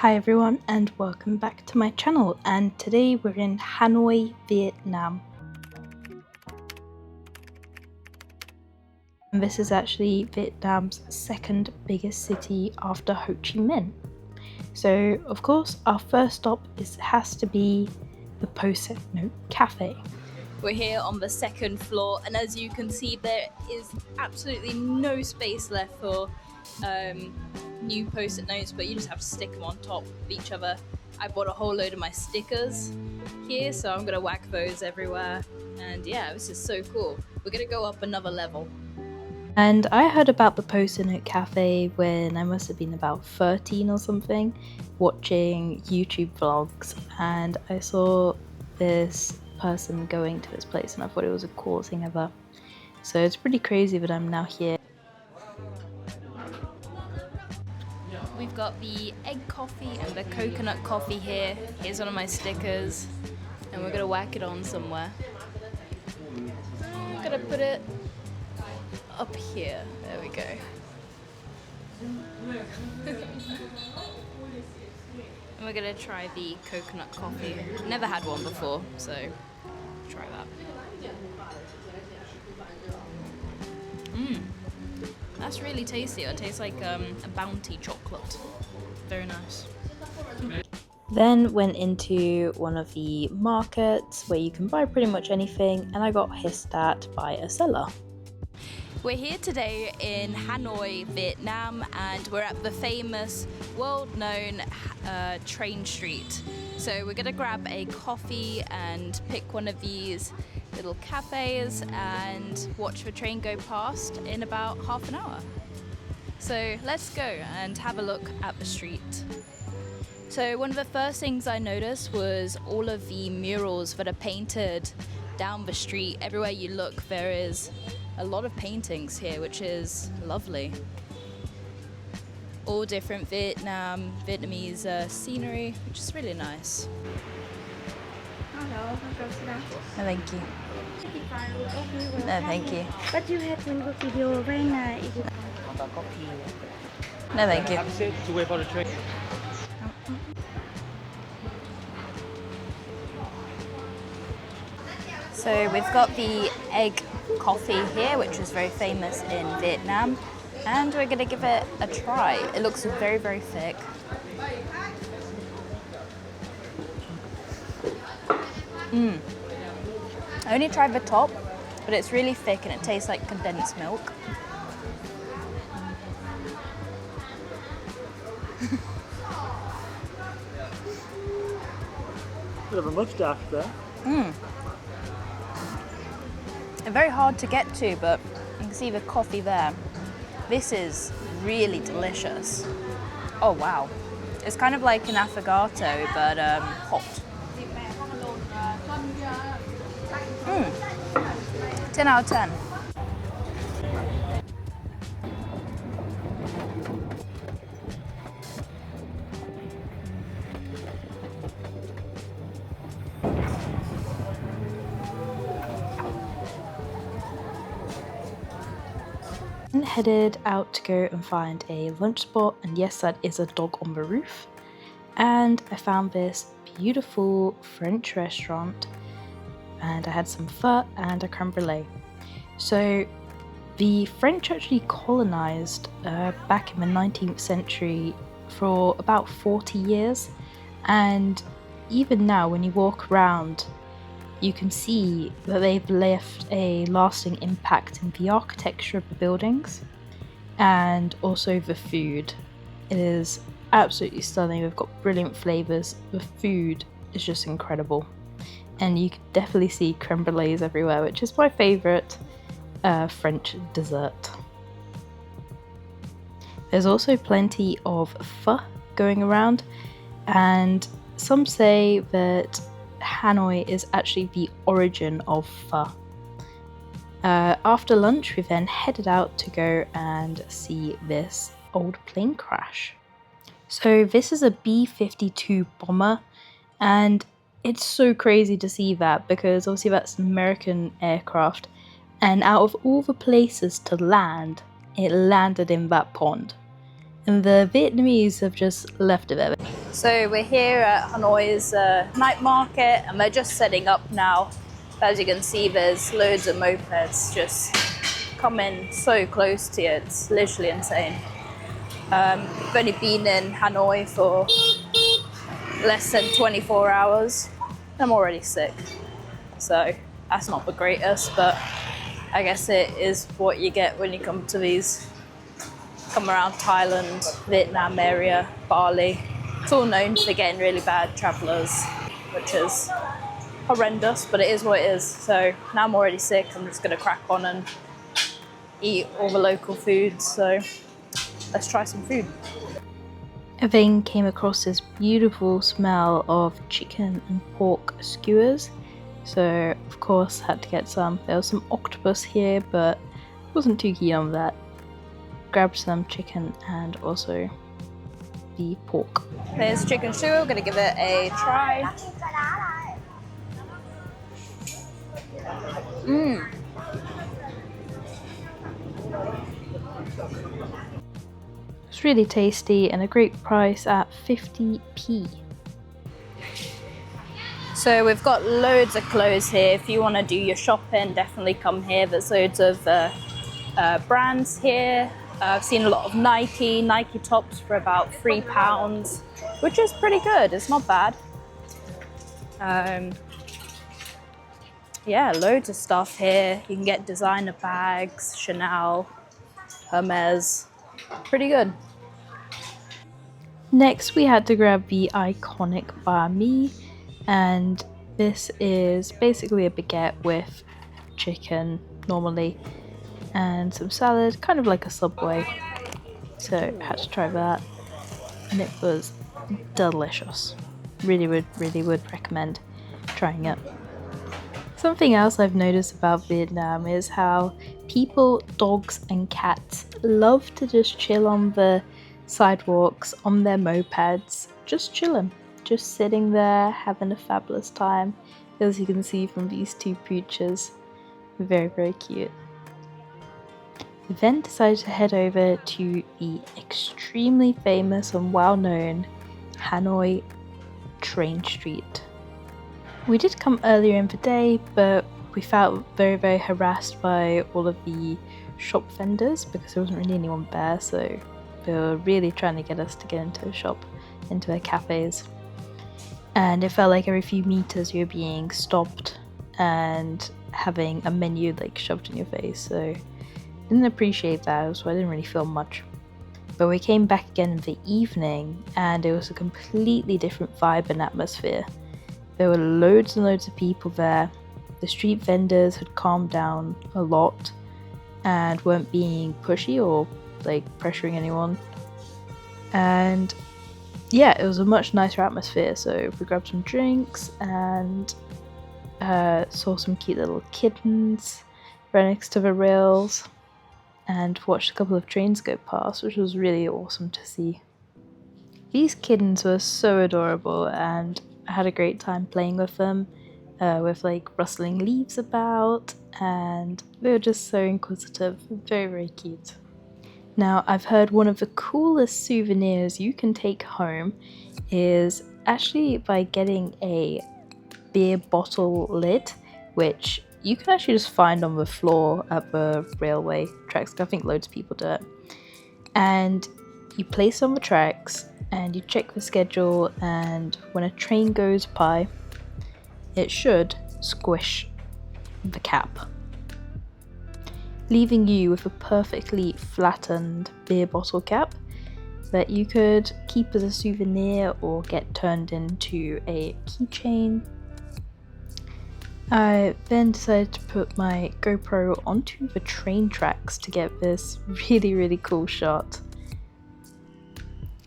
Hi everyone and welcome back to my channel, and today we're in Hanoi, Vietnam. And this is actually Vietnam's second biggest city after Ho Chi Minh. So of course our first stop has to be the Post-It Note Café. We're here on the second floor, and as you can see there is absolutely no space left for new post-it notes, but you just have to stick them on top of each other. I bought a whole load of my stickers here, so I'm gonna whack those everywhere, and yeah, this is so cool. We're gonna go up another level. And I heard about the Post-It Note Cafe when I must have been about 13 or something, watching YouTube vlogs, and I saw this person going to this place and I thought it was a cool thing ever. So it's pretty crazy that I'm now here. We've got the egg coffee and the coconut coffee here. Here's one of my stickers, and we're gonna whack it on somewhere. I'm gonna put it up here. There we go. And we're gonna try the coconut coffee. Never had one before, so try that. That's really tasty. It tastes like a Bounty chocolate. Very nice. Then went into one of the markets where you can buy pretty much anything, and I got hissed at by a seller. We're here today in Hanoi, Vietnam, and we're at the famous, world-known train street. So we're gonna grab a coffee and pick one of these little cafes and watch the train go past in about half an hour. So let's go and have a look at the street. So one of the first things I noticed was all of the murals that are painted down the street. Everywhere you look, there is a lot of paintings here, which is lovely. All different Vietnamese scenery, which is really nice. Hello, No, thank you. No, thank you. But you have one good video very nice. No, thank you. To wait for the train. So we've got the egg coffee here, which is very famous in Vietnam, and we're gonna give it a try. It looks very, very thick. I only tried the top, but it's really thick and it tastes like condensed milk. Bit of a mustache there. They're very hard to get to, but you can see the coffee there. This is really delicious. Oh wow. It's kind of like an affogato, but hot. 10 out of 10. And headed out to go and find a lunch spot, and yes, that is a dog on the roof. And I found this beautiful French restaurant, and I had some pho and a creme brulee. So the French actually colonized back in the 19th century for about 40 years, and even now when you walk around you can see that they've left a lasting impact in the architecture of the buildings and also the food. It is absolutely stunning. We've got brilliant flavors. The food is just incredible, and you can definitely see creme brulees everywhere, which is my favorite French dessert. There's also plenty of pho going around, and some say that Hanoi is actually the origin of pho. After lunch, we then headed out to go and see this old plane crash. So this is a B-52 bomber, and it's so crazy to see that because obviously that's an American aircraft, and out of all the places to land, it landed in that pond. and the Vietnamese have just left it there. So we're here at Hanoi's night market, and they're just setting up now. As you can see, there's loads of mopeds just coming so close to you. It's literally insane. I've only been in Hanoi for less than 24 hours. I'm already sick, so that's not the greatest, but I guess it is what you get when you come around Thailand, Vietnam area, Bali. It's all known for getting really bad travellers, which is horrendous, but it is what it is. So now I'm already sick, I'm just gonna crack on and eat all the local food. So let's try some food. I then came across this beautiful smell of chicken and pork skewers. So of course had to get some. There was some octopus here, but wasn't too keen on that. Grabbed some chicken and also the pork. There's chicken skewer, I'm gonna give it a try. It's really tasty and a great price at 50p. So we've got loads of clothes here. If you want to do your shopping, definitely come here. There's loads of brands here. I've seen a lot of Nike tops for about £3, which is pretty good. It's not bad. Yeah, loads of stuff here. You can get designer bags, Chanel, Hermes. Pretty good. Next we had to grab the iconic banh mi, and this is basically a baguette with chicken normally and some salad, kind of like a Subway. So I had to try that, and it was delicious. Really would recommend trying it. Something else I've noticed about Vietnam is how people, dogs and cats love to just chill on the sidewalks on their mopeds, just chilling, just sitting there having a fabulous time. As you can see from these two pooches, very cute. We then decided to head over to the extremely famous and well-known Hanoi Train Street. We did come earlier in the day, but we felt very harassed by all of the shop vendors because there wasn't really anyone there, so they were really trying to get us to get into a shop, into their cafes. And it felt like every few meters you were being stopped and having a menu like shoved in your face, so didn't appreciate that, so I didn't really feel much. But we came back again in the evening and it was a completely different vibe and atmosphere. There were loads and loads of people there. The street vendors had calmed down a lot and weren't being pushy or like pressuring anyone. And yeah, it was a much nicer atmosphere. So we grabbed some drinks and saw some cute little kittens right next to the rails and watched a couple of trains go past, which was really awesome to see. These kittens were so adorable and I had a great time playing with them, with like rustling leaves about, and they were just so inquisitive, very cute. Now, I've heard one of the coolest souvenirs you can take home is actually by getting a beer bottle lid, which you can actually just find on the floor at the railway tracks. I think loads of people do it. And you place on the tracks and you check the schedule, and when a train goes by, it should squish the cap, leaving you with a perfectly flattened beer bottle cap that you could keep as a souvenir or get turned into a keychain. I then decided to put my GoPro onto the train tracks to get this really cool shot.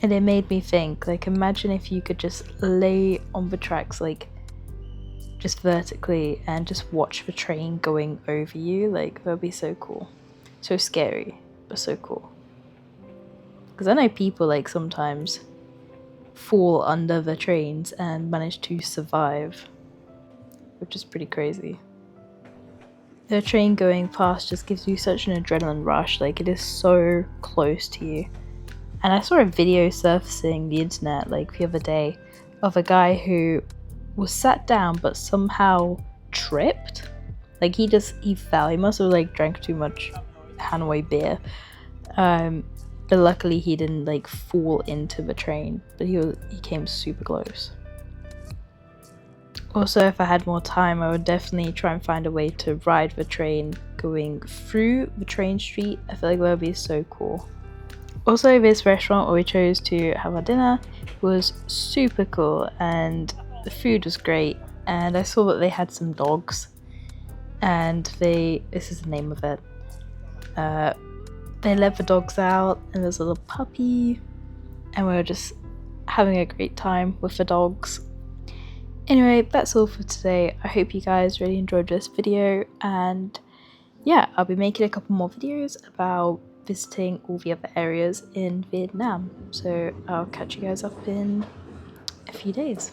And it made me think, like, imagine if you could just lay on the tracks, like, just vertically and just watch the train going over you. Like, that would be so cool. So scary, but so cool. Because I know people, like, sometimes fall under the trains and manage to survive, which is pretty crazy. The train going past just gives you such an adrenaline rush, like, it is so close to you. And I saw a video surfacing the internet like the other day of a guy who was sat down but somehow tripped. Like he fell. He must have like drank too much Hanoi beer. But luckily he didn't like fall into the train, but he came super close. Also, if I had more time, I would definitely try and find a way to ride the train going through the train street. I feel like that would be so cool. Also, this restaurant where we chose to have our dinner was super cool and the food was great, and I saw that they had some dogs, and this is the name of it, they let the dogs out and there's a little puppy, and we were just having a great time with the dogs. Anyway, that's all for today. I hope you guys really enjoyed this video, and yeah, I'll be making a couple more videos about visiting all the other areas in Vietnam. So I'll catch you guys up in a few days.